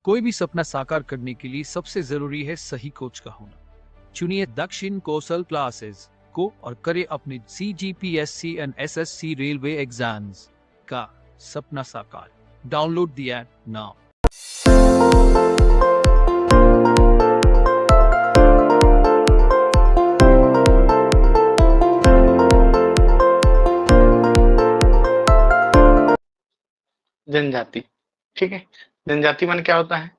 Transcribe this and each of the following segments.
कोई भी सपना साकार करने के लिए सबसे जरूरी है सही कोच का होना। चुनिए दक्षिण कौशल क्लासेस को और करें अपने CGPSC and SSC railway exams का सपना साकार। Download the app now. जनजाति, ठीक है। जनजाति मान क्या होता है?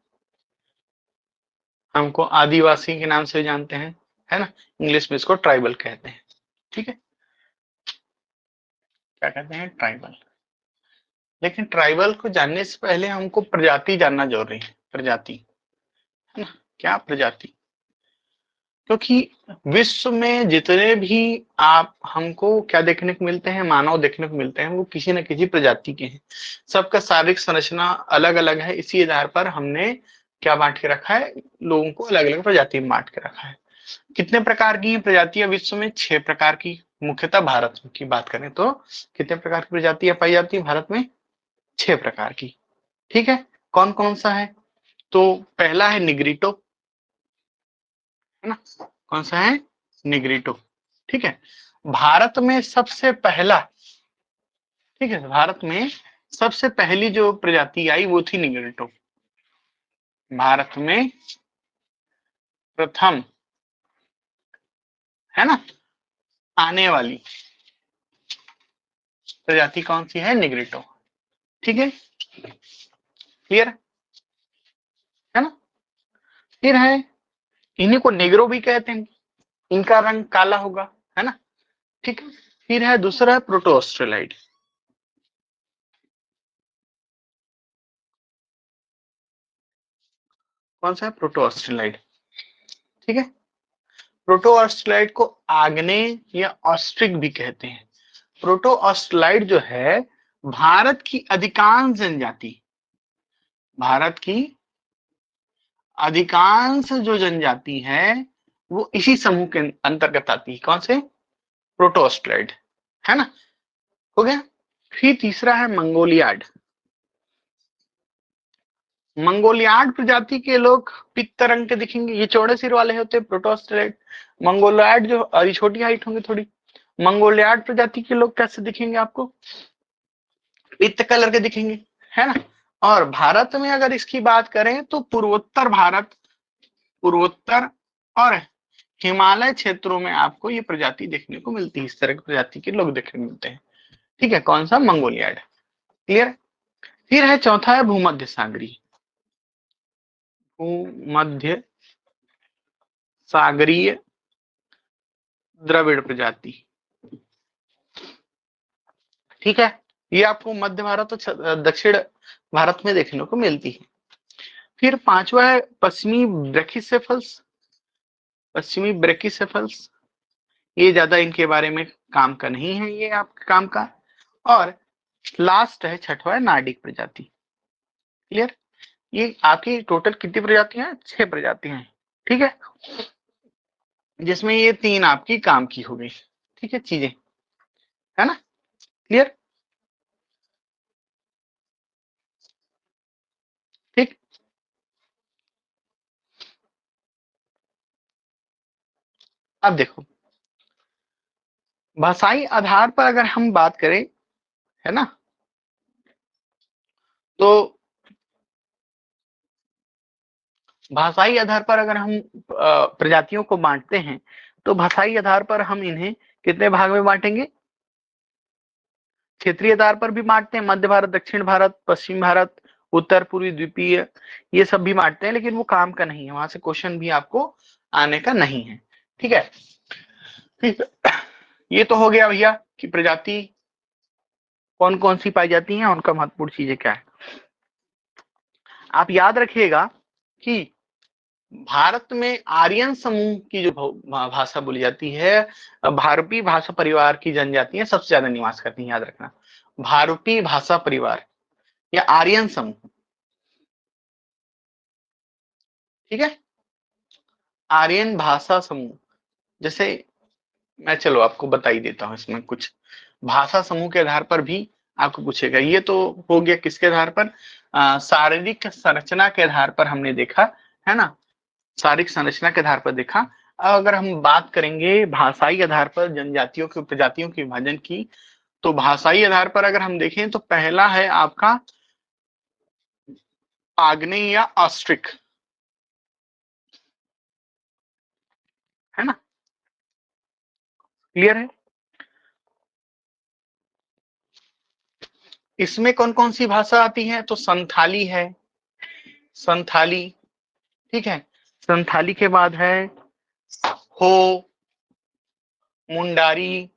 हमको आदिवासी के नाम से जानते हैं, है ना। इंग्लिश में इसको ट्राइबल कहते हैं, ठीक है। क्या कहते हैं? ट्राइबल। लेकिन ट्राइबल को जानने से पहले हमको प्रजाति जानना जरूरी है। प्रजाति, है ना। क्या प्रजाति? क्योंकि विश्व में जितने भी आप हमको क्या देखने को मिलते हैं, मानव देखने को मिलते हैं, वो किसी न किसी प्रजाति के हैं। सबका शारीरिक संरचना अलग अलग है। इसी आधार पर हमने क्या बांट के रखा है, लोगों को अलग अलग प्रजाति में बांट के रखा है। कितने प्रकार की प्रजातियां विश्व में? 6 प्रकार की। मुख्यतः भारत की बात करें तो कितने प्रकार की प्रजातियां पाई जाती है भारत में? 6 प्रकार की, ठीक है। कौन कौन सा है? तो पहला है निग्रिटो, है ना। कौन सा है? निग्रिटो, ठीक है। भारत में सबसे पहला, ठीक है, भारत में सबसे पहली जो प्रजाति आई वो थी निग्रिटो। भारत में प्रथम, है ना, आने वाली प्रजाति कौन सी है? निग्रिटो, ठीक है। क्लियर है ना। फिर है, इन्हीं को नेग्रो भी कहते हैं, इनका रंग काला होगा, है ना, ठीक है। फिर है दूसरा है प्रोटो ऑस्ट्रेलाइड। कौन सा है? प्रोटो ऑस्ट्रेलाइड, ठीक है। प्रोटो ऑस्ट्रेलाइड को आग्नेय या ऑस्ट्रिक भी कहते हैं। प्रोटो ऑस्ट्रेलाइड जो है भारत की अधिकांश जनजाति, भारत की अधिकांश जो जनजाति है वो इसी समूह के अंतर्गत आती है। कौन से? प्रोटो ऑस्ट्रेलाइड, है ना। हो गया। फिर तीसरा है मंगोलियाड। मंगोलियाड प्रजाति के लोग पित्त रंग के दिखेंगे, ये चौड़े सिर वाले होते हैं प्रोटो ऑस्ट्रेलाइड। मंगोलियाड जो छोटी हाइट होंगे थोड़ी। मंगोलियाड प्रजाति के लोग कैसे दिखेंगे आपको? पित्त कलर के दिखेंगे, है ना। और भारत में अगर इसकी बात करें तो पूर्वोत्तर भारत, पूर्वोत्तर और हिमालय क्षेत्रों में आपको ये प्रजाति देखने को मिलती है। इस तरह की प्रजाति के लोग देखने को मिलते हैं, ठीक है। कौन सा? मंगोलियाड। क्लियर। फिर है चौथा है भूमध्य सागरीय। भूमध्य सागरीय द्रविड़ प्रजाति, ठीक है। ये आपको मध्य भारत और दक्षिण भारत में देखने को मिलती है। फिर पांचवा है पश्चिमी ब्रैकिसेफल्स। पश्चिमी ब्रैकिसेफल्स, ये ज्यादा इनके बारे में काम का नहीं है, ये आपके काम का। और लास्ट है छठवा है नार्डिक प्रजाति। क्लियर। ये आपकी टोटल कितनी प्रजातियां हैं? 6 प्रजातियां हैं, ठीक है, जिसमें ये 3 आपकी काम की हो गई, ठीक है, चीजें, है ना। क्लियर, ठीक। अब देखो, भाषाई आधार पर अगर हम बात करें, है ना, तो भाषाई आधार पर अगर हम प्रजातियों को बांटते हैं तो भाषाई आधार पर हम इन्हें कितने भाग में बांटेंगे? क्षेत्रीय आधार पर भी बांटते हैं, मध्य भारत, दक्षिण भारत, पश्चिम भारत, उत्तर पूर्वी द्वीपीय, ये सब भी बांटते हैं, लेकिन वो काम का नहीं है, वहां से क्वेश्चन भी आपको आने का नहीं है, ठीक है। ठीक है, ये तो हो गया भैया कि प्रजाति कौन कौन सी पाई जाती हैं, उनका महत्वपूर्ण चीजें क्या है। आप याद रखिएगा कि भारत में आर्यन समूह की जो भाषा बोली जाती है, भारतीय भाषा परिवार की जनजातियां सबसे ज्यादा निवास करती हैं, याद रखना। भारतीय भाषा परिवार या आर्यन समूह, ठीक है, आर्यन भाषा समूह। जैसे मैं चलो आपको बता ही देता हूं, इसमें कुछ भाषा समूह के आधार पर भी आपको पूछेगा। ये तो हो गया किसके आधार पर? शारीरिक संरचना के आधार पर हमने देखा, है ना, शारीरिक संरचना के आधार पर देखा। अब अगर हम बात करेंगे भाषाई आधार पर जनजातियों की उपजातियों के विभाजन की, तो भाषाई आधार पर अगर हम देखें तो पहला है आपका आग्नेय या ऑस्ट्रिक, है ना, क्लियर है। इसमें कौन कौन सी भाषा आती है, तो संथाली है, संथाली, ठीक है। संथाली के बाद है हो, मुंडारी,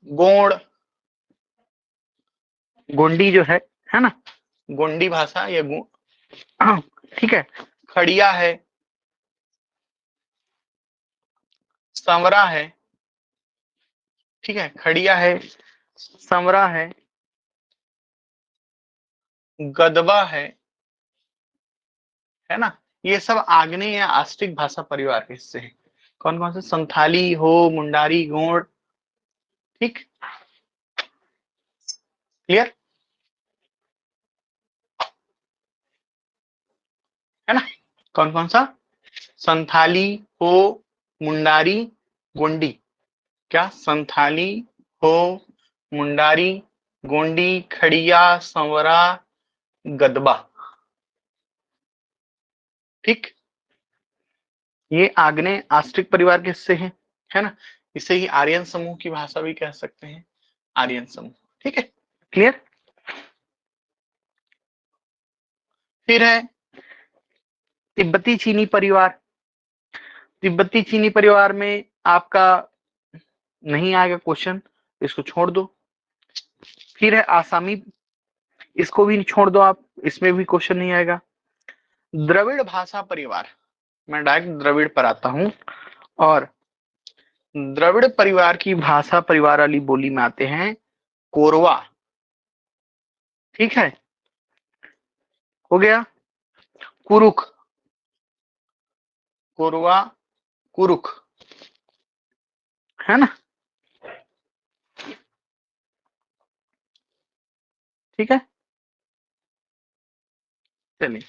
गोंड, गोंडी जो है ना, गोंडी भाषा या ठीक है। खड़िया है, संवरा है, ठीक है, खड़िया है, संवरा है, गदबा है ना, ये सब आग्नेय या आस्टिक भाषा परिवार के हिस्से हैं। कौन कौन से, संथाली, हो, मुंडारी, गोंड, ठीक, क्लियर है ना। कौन कौन सा, संथाली, हो, मुंडारी, गोंडी, क्या, संथाली, हो, मुंडारी, गोंडी, खड़िया, संवरा, गदबा, ठीक, ये आग्नेय आस्ट्रिक परिवार के हिस्से हैं, है ना। इसे ही आर्यन समूह की भाषा भी कह सकते हैं, आर्यन समूह, ठीक है, क्लियर। फिर है तिब्बती चीनी परिवार। तिब्बती चीनी परिवार में आपका नहीं आएगा क्वेश्चन, इसको छोड़ दो। फिर है आसामी, इसको भी छोड़ दो आप, इसमें भी क्वेश्चन नहीं आएगा। द्रविड़ भाषा परिवार, मैं डायरेक्ट द्रविड़ पर आता हूं, और द्रविड़ परिवार की भाषा परिवार वाली बोली में आते हैं कोरवा, ठीक है, हो गया। कुरुख, कोरवा, कुरुख, है ना, ठीक है। चलिए,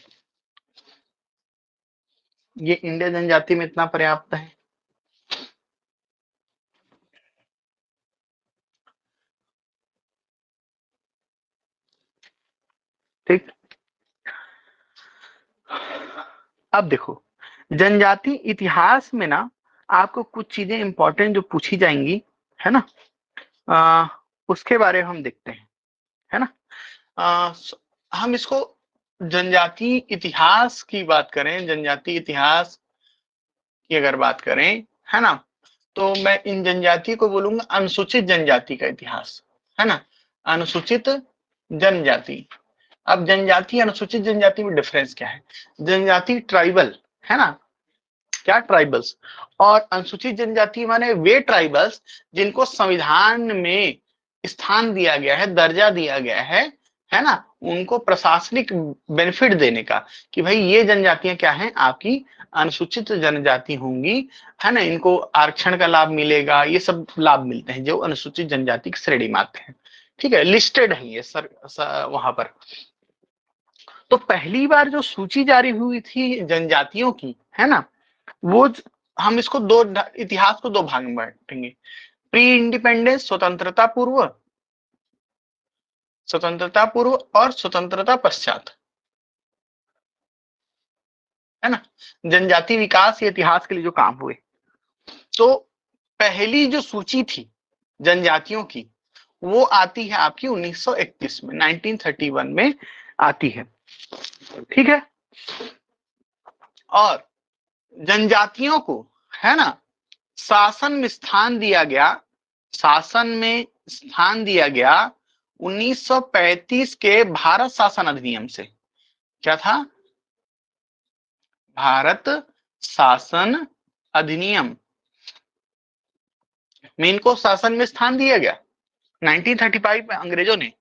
ये इंडिया जनजाति में इतना पर्याप्त है। ठीक, अब देखो जनजाति इतिहास में ना आपको कुछ चीजें इंपॉर्टेंट जो पूछी जाएंगी, है ना, उसके बारे में हम देखते हैं, है ना। हम इसको जनजाति इतिहास की बात करें, जनजाति इतिहास की अगर बात करें, है ना, तो मैं इन जनजाति को बोलूंगा अनुसूचित जनजाति का इतिहास, है ना, अनुसूचित जनजाति। अब जनजाति अनुसूचित जनजाति में डिफरेंस क्या है, जनजाति ट्राइबल, है ना, क्या, ट्राइबल्स, और अनुसूचित जनजाति माने वे ट्राइबल्स जिनको संविधान में स्थान दिया गया है, दर्जा दिया गया है ना, उनको प्रशासनिक बेनिफिट देने का, कि भाई ये जनजातियां क्या हैं, आपकी अनुसूचित जनजाति होंगी, है ना, इनको आरक्षण का लाभ मिलेगा, ये सब लाभ मिलते हैं जो अनुसूचित जनजाति की श्रेणी में आते हैं, ठीक है, लिस्टेड है ये वहां पर। तो पहली बार जो सूची जारी हुई थी जनजातियों की, है ना, वो हम इसको दो, इतिहास को दो भाग में बांटेंगे, प्री इंडिपेंडेंस स्वतंत्रता पूर्व, स्वतंत्रता पूर्व और स्वतंत्रता पश्चात, है ना, जनजाति विकास या इतिहास के लिए जो काम हुए। तो पहली जो सूची थी जनजातियों की वो आती है आपकी 1931 में, 1931 में आती है, ठीक है। और जनजातियों को, है ना, शासन में स्थान दिया गया, शासन में स्थान दिया गया 1935 के भारत शासन अधिनियम से। क्या था, भारत शासन अधिनियम में इनको शासन में स्थान दिया गया 1935 में। अंग्रेजों ने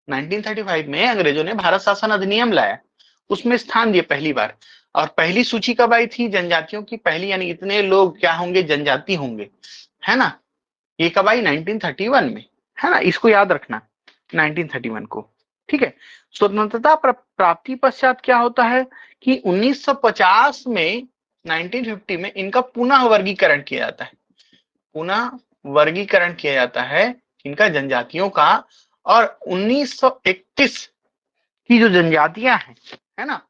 1935 में अंग्रेजों ने भारत शासन अधिनियम लाया, उसमें स्थान दिया पहली बार। और पहली सूची कब आई थी जनजातियों की, पहली, यानी इतने लोग क्या होंगे, जनजाति होंगे, है ना, ये कब आई, 1931 में, है ना, इसको याद रखना 1931 को, ठीक है। स्वतंत्रता प्राप्ति पश्चात क्या होता है कि 1950 में 1950 में इनका पुनः वर्गीकरण किया जाता है, पुनः वर्गीकरण किया जाता है इनका जनजातियों का। और 1931 की जो जनजातियां हैं, है ना,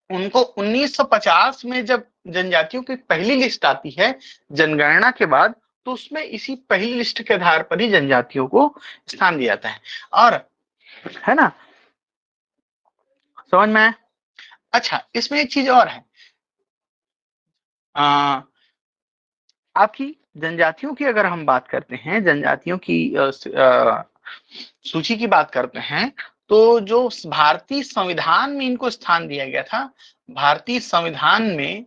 उनको 1950 में जब जनजातियों की पहली लिस्ट आती है जनगणना के बाद, तो उसमें इसी पहली लिस्ट के आधार पर ही जनजातियों को स्थान दिया जाता है। और है ना, समझ में आया? अच्छा, इसमें एक चीज और है, आपकी जनजातियों की अगर हम बात करते हैं, जनजातियों की सूची की बात करते हैं, तो जो भारतीय संविधान में इनको स्थान दिया गया था, भारतीय संविधान में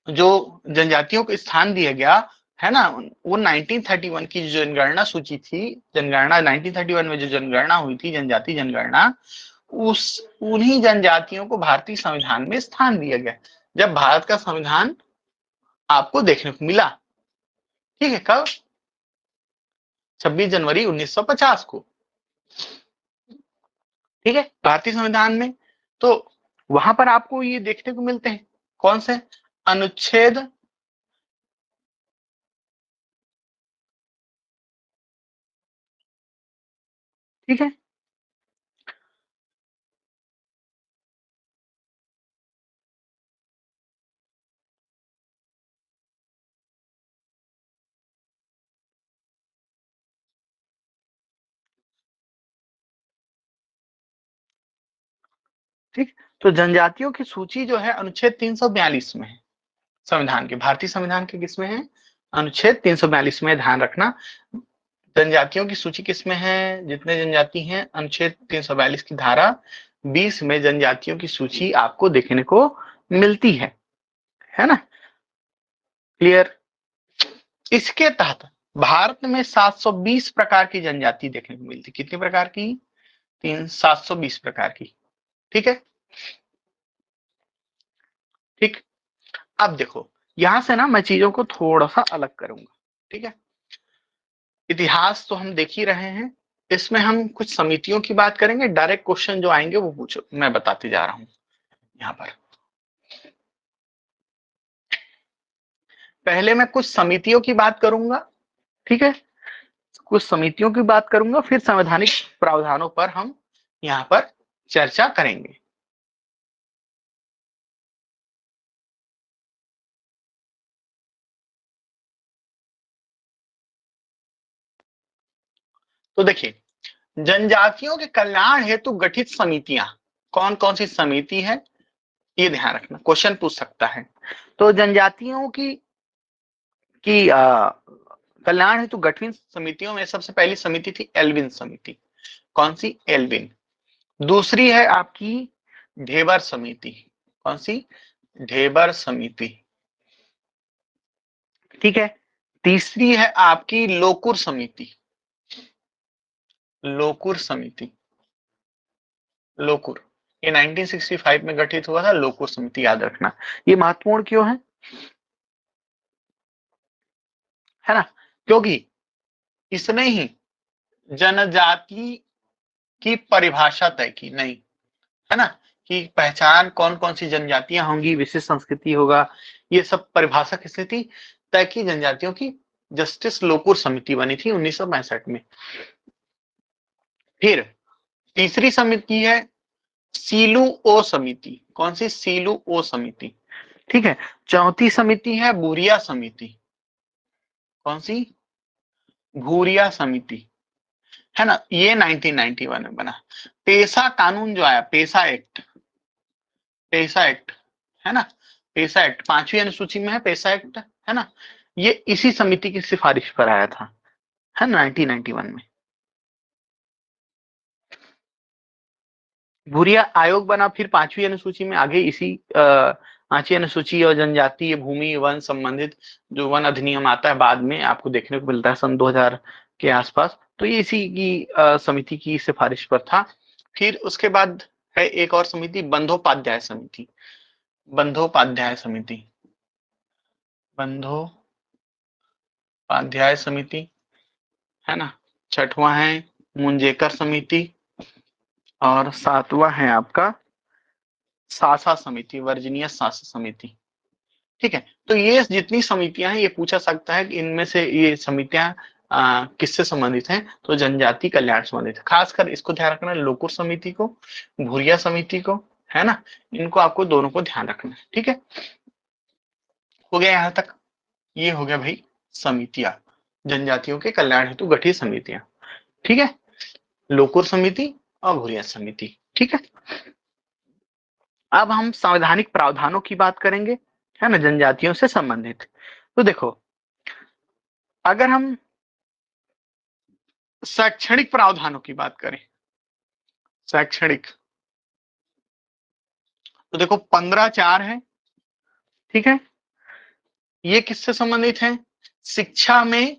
जो जनजातियों को स्थान दिया गया है ना, वो 1931 की जो जनगणना सूची थी, जनगणना 1931 में जो जनगणना हुई थी, जनजाति जनगणना, उस उन्हीं जनजातियों को भारतीय संविधान में स्थान दिया गया, जब भारत का संविधान आपको देखने को मिला। ठीक है, कब? 26 जनवरी 1950 को। ठीक है, भारतीय संविधान में तो वहां पर आपको ये देखने को मिलते हैं, कौन से अनुच्छेद, ठीक है, ठीक। तो जनजातियों की सूची जो है अनुच्छेद 342 में है, संविधान के, भारतीय संविधान के किसमें है? अनुच्छेद 342 में। ध्यान रखना, जनजातियों की सूची किसमें है? जितने जनजाति हैं, अनुच्छेद 342 की धारा 20 में जनजातियों की सूची आपको देखने को मिलती है ना? क्लियर? इसके तहत भारत में 720 प्रकार की जनजाति देखने को मिलती। कितने प्रकार की? 720 प्रकार की। ठीक है, ठीक। अब देखो, यहां से ना मैं चीजों को थोड़ा सा अलग करूंगा। ठीक है, इतिहास तो हम देख ही रहे हैं, इसमें हम कुछ समितियों की बात करेंगे। डायरेक्ट क्वेश्चन जो आएंगे वो पूछो, मैं बताते जा रहा हूं। यहाँ पर पहले मैं कुछ समितियों की बात करूंगा, ठीक है, कुछ समितियों की बात करूंगा, फिर संवैधानिक प्रावधानों पर हम यहाँ पर चर्चा करेंगे। तो देखिए, जनजातियों के कल्याण हेतु गठित समितियां कौन कौन सी समिति है, ये ध्यान रखना, क्वेश्चन पूछ सकता है। तो जनजातियों की कल्याण हेतु गठित समितियों में सबसे पहली समिति थी एल्विन समिति। कौन सी? एल्विन। दूसरी है आपकी ढेबर समिति। कौन सी? ढेबर समिति। ठीक है, तीसरी है आपकी लोकुर समिति। लोकुर समिति, लोकुर, ये 1965 में गठित हुआ था, लोकुर समिति, याद रखना। ये महत्वपूर्ण क्यों है ना? क्योंकि इसने ही जनजाति की परिभाषा तय की, नहीं, है ना, कि पहचान कौन कौन सी जनजातियां होंगी, विशिष्ट संस्कृति होगा, ये सब परिभाषा किसने थी? तय की जनजातियों की। जस्टिस लोकुर समिति बनी थी 1965 में। फिर तीसरी समिति है सीलू ओ समिति। कौन सी? सीलू ओ समिति। ठीक है, चौथी समिति है भूरिया समिति। कौन सी? भूरिया समिति, है ना, ये 1991 में बना। पेशा कानून जो आया, पेशा एक्ट, पेशा एक्ट, है ना, पेशा एक्ट 5वीं अनुसूची में है, पेशा एक्ट, है ना, ये इसी समिति की सिफारिश पर आया था, है 1991 में। भूरिया आयोग बना फिर 5वीं अनुसूची में, आगे इसी 5वीं अनुसूची और जनजातीय भूमि वन संबंधित जो वन अधिनियम आता है बाद में, आपको देखने को मिलता है सन 2000 के आसपास, तो ये इसी की समिति की सिफारिश पर था। फिर उसके बाद है एक और समिति, बंधोपाध्याय समिति। बंधोपाध्याय समिति, बंधोपाध्याय समिति, है ना। छठवां है मुंजेकर समिति, और 7वां है आपका सासा समिति, वर्जीनिया सासा समिति। ठीक है, तो ये जितनी समितियां हैं ये पूछा सकता है कि इनमें से ये समितियां किससे संबंधित हैं, तो जनजाति कल्याण संबंधित है। खासकर इसको ध्यान रखना, लोकुर समिति को, भूरिया समिति को, है ना, इनको आपको दोनों को ध्यान रखना है। ठीक है, हो गया यहां तक। ये हो गया भाई समितियां, जनजातियों के कल्याण हेतु गठित समितियां। ठीक है, लोकुर समिति और भूरिया समिति। ठीक है, अब हम संवैधानिक प्रावधानों की बात करेंगे, है ना, जनजातियों से संबंधित। तो देखो, अगर हम शैक्षणिक प्रावधानों की बात करें, शैक्षणिक, तो देखो 15(4) है। ठीक है, ये किससे संबंधित है, शिक्षा में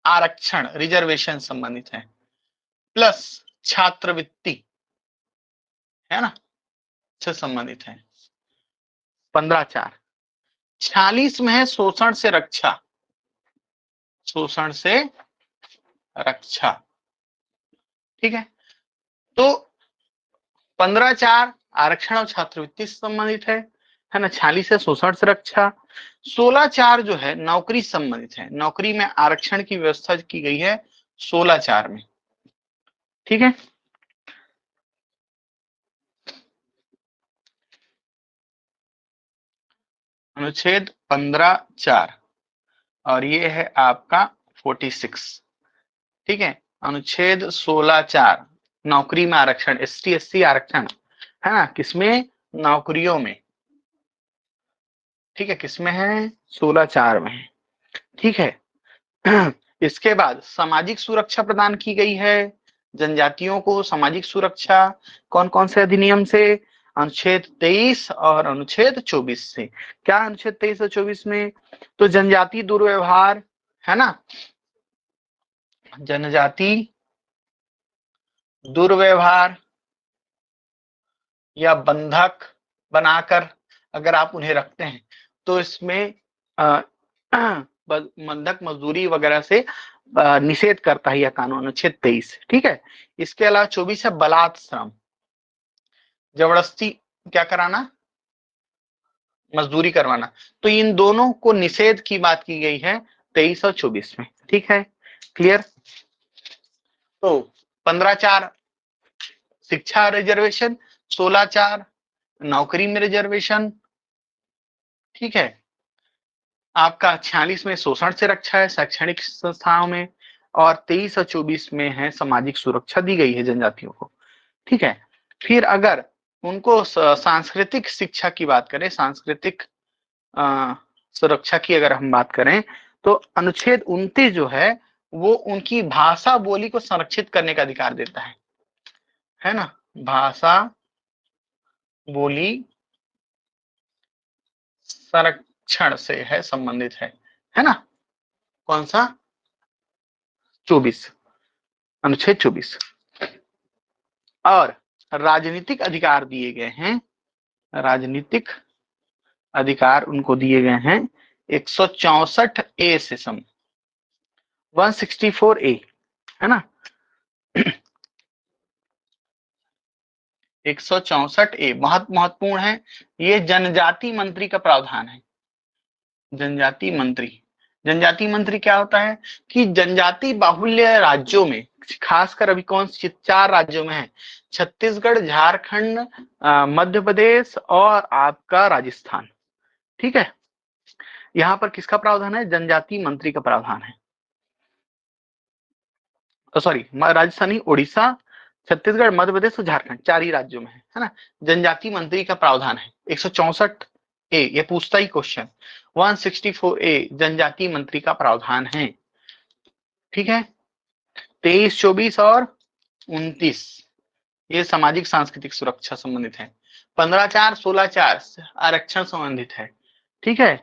आरक्षण, रिजर्वेशन संबंधित है, प्लस छात्रवृत्ति, है ना, से संबंधित है। 15(4). 46 में है शोषण से रक्षा, शोषण से रक्षा। ठीक है, तो 15(4) आरक्षण और छात्रवृत्ति से संबंधित है ना। 46 है शोषण से रक्षा। 16(4) जो है नौकरी संबंधित है, नौकरी में आरक्षण की व्यवस्था की गई है 16(4) में। ठीक है, अनुच्छेद 15(4) और ये है आपका 46। ठीक है, अनुच्छेद 16(4) नौकरी में आरक्षण, ST SC आरक्षण, है ना, किसमें, नौकरियों में। ठीक है, किसमें है, 16(4) में। ठीक है, इसके बाद सामाजिक सुरक्षा प्रदान की गई है जनजातियों को, सामाजिक सुरक्षा कौन कौन से अधिनियम से, अनुच्छेद 23 और अनुच्छेद 24 से। क्या अनुच्छेद 23 और 24 में, तो जनजाति दुर्व्यवहार, है ना, जनजाति दुर्व्यवहार या बंधक बनाकर अगर आप उन्हें रखते हैं तो इसमें बंधक मजदूरी वगैरह से निषेध करता है यह कानून, अनुच्छेद 23। ठीक है, इसके अलावा 24 है बलात् श्रम, जबरदस्ती क्या कराना, मजदूरी करवाना। तो इन दोनों को निषेध की बात की गई है 23 और 24 में। ठीक है, क्लियर। तो 15(4) शिक्षा रिजर्वेशन, 16(4) नौकरी में रिजर्वेशन। ठीक है, आपका 46 में शोषण से रक्षा है शैक्षणिक संस्थाओं में, और 23 और 24 में है सामाजिक सुरक्षा दी गई है जनजातियों को। ठीक है, फिर अगर उनको सांस्कृतिक शिक्षा की बात करें, सांस्कृतिक सुरक्षा की अगर हम बात करें, तो अनुच्छेद 29 जो है वो उनकी भाषा बोली को संरक्षित करने का अधिकार देता है ना, भाषा बोली संरक्षण से है संबंधित है ना। कौन सा, 24, अनुच्छेद 24। और राजनीतिक अधिकार दिए गए हैं, राजनीतिक अधिकार उनको दिए गए हैं 164A से 164A, है ना, 164A बहुत महत्वपूर्ण है। ये जनजाति मंत्री का प्रावधान है, जनजाति मंत्री। जनजाति मंत्री क्या होता है कि जनजाति बाहुल्य राज्यों में, खासकर अभी कौन सी 4 राज्यों में है, छत्तीसगढ़, झारखंड, मध्य प्रदेश और आपका राजस्थान। ठीक है, यहाँ पर किसका प्रावधान है, जनजाति मंत्री का प्रावधान है। सॉरी, राजस्थानी, उड़ीसा, छत्तीसगढ़, मध्य प्रदेश और झारखंड 4 ही राज्यों में है ना, जनजाति मंत्री का प्रावधान है 164A। ये पूछता ही क्वेश्चन, 164A जनजाति मंत्री का प्रावधान है। ठीक है, 23, 24 और 29 ये सामाजिक सांस्कृतिक सुरक्षा संबंधित है। 15(4), 16(4) आरक्षण संबंधित है। ठीक है,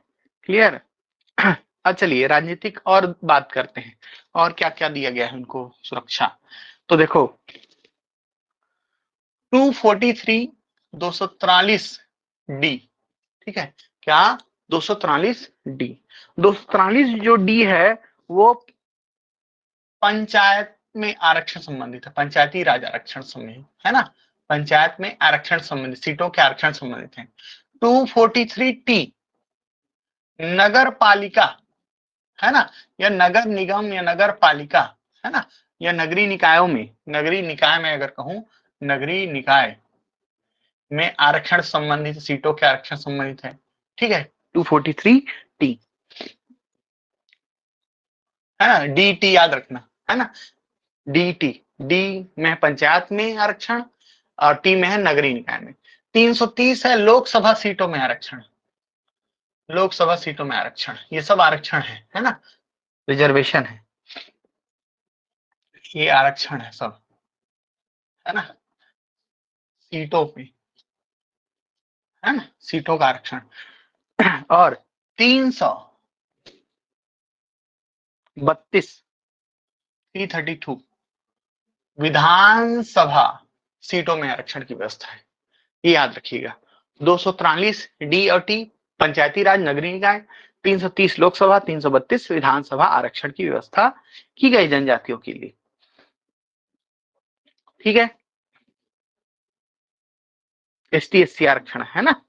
क्लियर। अब चलिए राजनीतिक और बात करते हैं, और क्या क्या दिया गया है उनको सुरक्षा। तो देखो 243, 243D। ठीक है, क्या, 243D। 243 जो डी है वो पंचायत में आरक्षण संबंधित है, पंचायती राज आरक्षण संबंधित है ना, पंचायत में आरक्षण संबंधित, सीटों के आरक्षण संबंधित है। 243T नगर पालिका है ना, या नगर निगम या नगर पालिका है ना, या नगरीय निकायों में, नगरीय निकाय में अगर कहूं, नगरीय निकाय में आरक्षण संबंधित, सीटों के आरक्षण संबंधित है। ठीक है, 243T है ना, DT याद रखना है ना, DT, D में पंचायत में आरक्षण और T में है नगरीय निकाय में। 330 है लोकसभा सीटों में आरक्षण, लोकसभा सीटों में आरक्षण, ये सब आरक्षण है ना, रिजर्वेशन है, ये आरक्षण है सब, है ना, सीटों पे, है ना, सीटों का आरक्षण। और 332 विधानसभा सीटों में आरक्षण की व्यवस्था है, ये याद रखिएगा। 243 D और T पंचायती राज नगरीय निकाय, 330 लोकसभा, 332 विधानसभा आरक्षण की व्यवस्था की गई जनजातियों के लिए। ठीक है, ST SC आरक्षण है ना।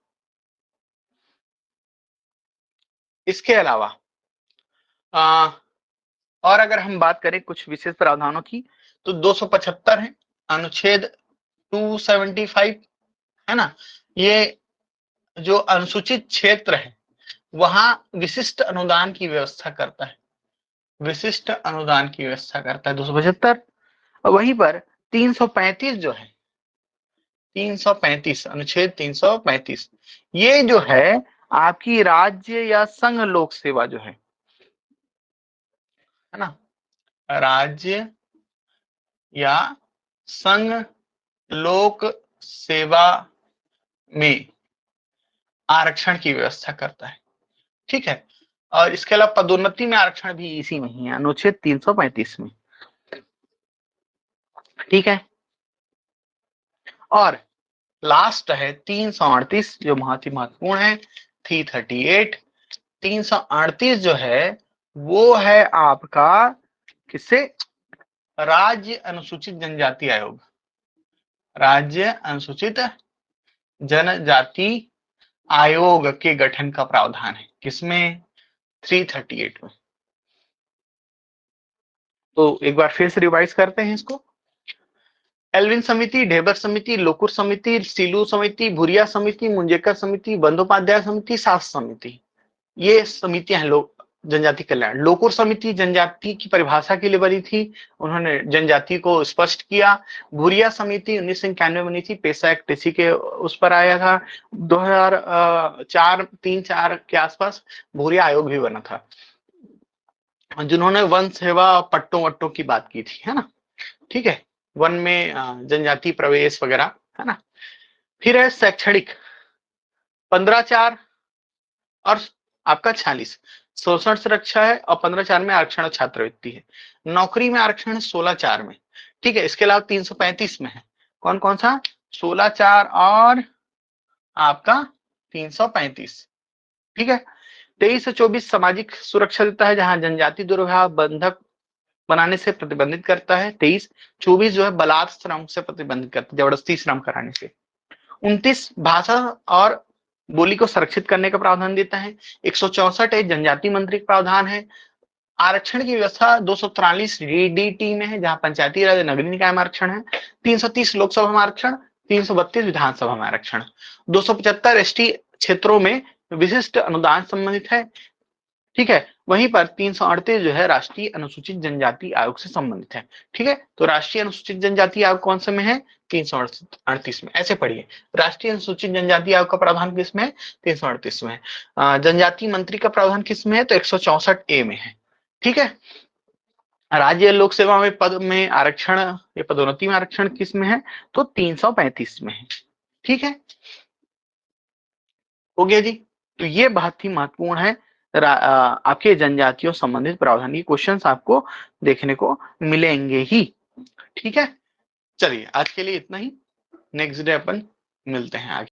इसके अलावा और अगर हम बात करें कुछ विशेष प्रावधानों की, तो 275 है, अनुच्छेद 275 है ना, ये जो अनुसूचित क्षेत्र है वहां विशिष्ट अनुदान की व्यवस्था करता है, विशिष्ट अनुदान की व्यवस्था करता है 275। और वहीं पर 335 जो है, 335 अनुच्छेद 335, ये जो है आपकी राज्य या संघ लोक सेवा जो है ना, राज्य या संघ लोक सेवा में आरक्षण की व्यवस्था करता है। ठीक है, और इसके अलावा पदोन्नति में आरक्षण भी इसी में ही है, अनुच्छेद 335 में। ठीक है, और लास्ट है 338 जो बहुत ही महत्वपूर्ण है, 338। 338 जो है वो है आपका किससे, राज्य अनुसूचित जनजाति आयोग, राज्य अनुसूचित जनजाति आयोग के गठन का प्रावधान है, किसमें, 338 में। तो एक बार फिर से रिवाइज करते हैं इसको। एल्विन समिति, ढेबर समिति, लोकुर समिति, सिलू समिति, भुरिया समिति, मुंजेकर समिति, बंदोपाध्याय समिति, सास समिति, ये समितियां हैं लोग जनजाति कल्याण। लोकुर समिति जनजाति की परिभाषा के लिए बनी थी, उन्होंने जनजाति को स्पष्ट किया। भुरिया समिति 1991 बनी थी, पेशा एक्ट इसी के उस पर आया था। 2004 के आसपास भुरिया आयोग भी बना था, जिन्होंने वन सेवा पट्टों वट्टों की बात की थी, है ना। ठीक है, वन में जनजाति प्रवेश वगैरह, है ना। फिर है शैक्षणिक 15/4 और आपका 46 शोषण सुरक्षा है, और 15/4 में आरक्षण और छात्रवृत्ति है। नौकरी में आरक्षण है 16/4 में। ठीक है, इसके अलावा 335 में है, कौन कौन सा, 16/4 और आपका 335। ठीक है, 23 से 24 सामाजिक सुरक्षा देता है, जहां जनजाति दुर्व्यवहार बंधक बनाने से प्रतिबंधित करता है। 23-24 जो है बलात् श्रम से प्रतिबंधित करता है, जबरदस्ती श्रम कराने से। 29 भाषा और बोली को संरक्षित करने का प्रावधान देता है। 164 जनजाति मंत्री का प्रावधान है। आरक्षण की व्यवस्था 243 DT में है, जहां पंचायती राज नगरीय निकाय में आरक्षण है। 330 लोकसभा में आरक्षण, 332 विधानसभा में आरक्षण। 275 ST क्षेत्रों में विशिष्ट अनुदान संबंधित है। ठीक है, वहीं पर 338 जो है राष्ट्रीय अनुसूचित जनजाति आयोग से संबंधित है। ठीक है, तो राष्ट्रीय अनुसूचित जनजाति आयोग कौन से में है, 338 में। ऐसे पढ़िए, राष्ट्रीय अनुसूचित जनजाति आयोग का प्रावधान किस में है, 338 में। जनजाति मंत्री का प्रावधान किस में है, तो 164A में है। ठीक है, राज्य लोक सेवा में पद में आरक्षण या पदोन्नति में आरक्षण किस में है, तो 335 में है। ठीक है, हो गया जी। तो ये बहुत ही महत्वपूर्ण है, आपके जनजातियों संबंधित प्रावधान के क्वेश्चंस आपको देखने को मिलेंगे ही। ठीक है, चलिए आज के लिए इतना ही, नेक्स्ट डे अपन मिलते हैं आगे।